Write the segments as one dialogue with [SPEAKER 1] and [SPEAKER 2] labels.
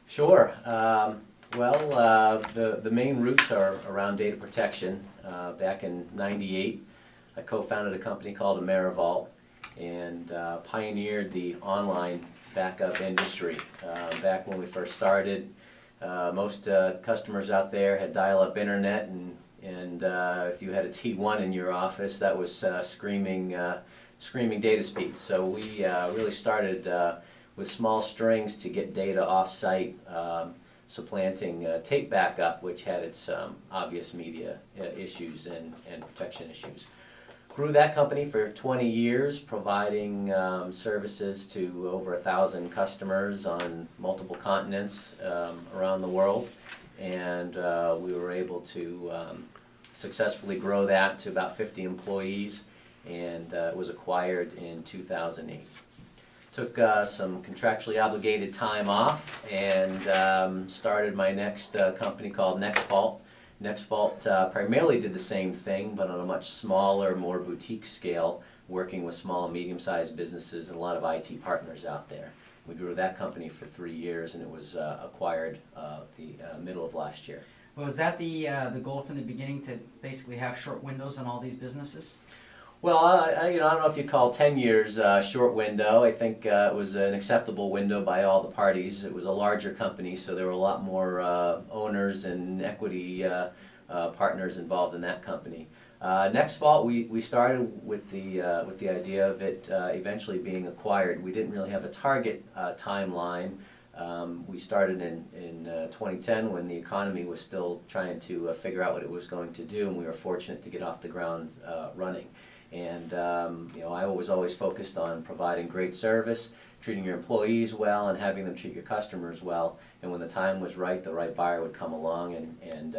[SPEAKER 1] Sure. The main roots are around data protection. Back in '98, I co-founded a company called AmeriVault and pioneered the online backup industry. Back when we first started, most customers out there had dial-up internet, and if you had a T1 in your office, that was screaming data speed. So we really started with small strings to get data off-site, supplanting tape backup, which had its obvious media issues and protection issues. Grew that company for 20 years, providing services to over 1,000 customers on multiple continents around the world, and we were able to successfully grow that to about 50 employees, and it was acquired in 2008. Took some contractually obligated time off and started my next company called NextVault. NextVault primarily did the same thing, but on a much smaller, more boutique scale, working with small and medium-sized businesses and a lot of IT partners out there. We grew that company for 3 years, and it was acquired the middle of last year.
[SPEAKER 2] Well, was that the goal from the beginning, to basically have short windows on all these businesses?
[SPEAKER 1] Well, I don't know if you call 10 years a short window. I think it was an acceptable window by all the parties. It was a larger company, so there were a lot more owners and equity partners involved in that company. NextVault, we started with the idea of it eventually being acquired. We didn't really have a target timeline. We started in 2010 when the economy was still trying to figure out what it was going to do, and we were fortunate to get off the ground running. And I was always focused on providing great service, treating your employees well, and having them treat your customers well. And when the time was right, the right buyer would come along and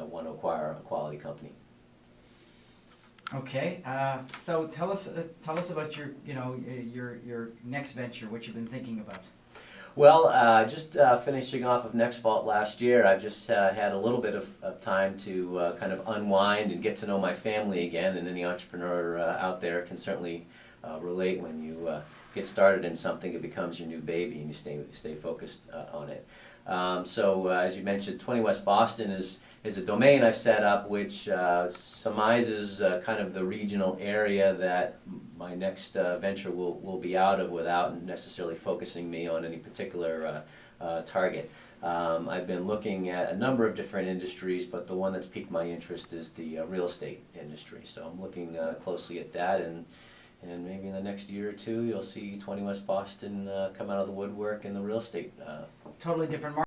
[SPEAKER 1] want to acquire a quality company.
[SPEAKER 2] Okay, so tell us about your next venture, what you've been thinking about.
[SPEAKER 1] Well, just finishing off of NextVault last year, I've just had a little bit of time to kind of unwind and get to know my family again, and any entrepreneur out there can certainly relate. When you get started in something, it becomes your new baby, and you stay focused on it. As you mentioned, 20 West Boston is a domain I've set up which surmises kind of the regional area that my next venture will be out of, without necessarily focusing me on any particular target. I've been looking at a number of different industries, but the one that's piqued my interest is the real estate industry. So I'm looking closely at that, and maybe in the next year or two you'll see 20 West Boston come out of the woodwork in the real estate.
[SPEAKER 2] Totally different market.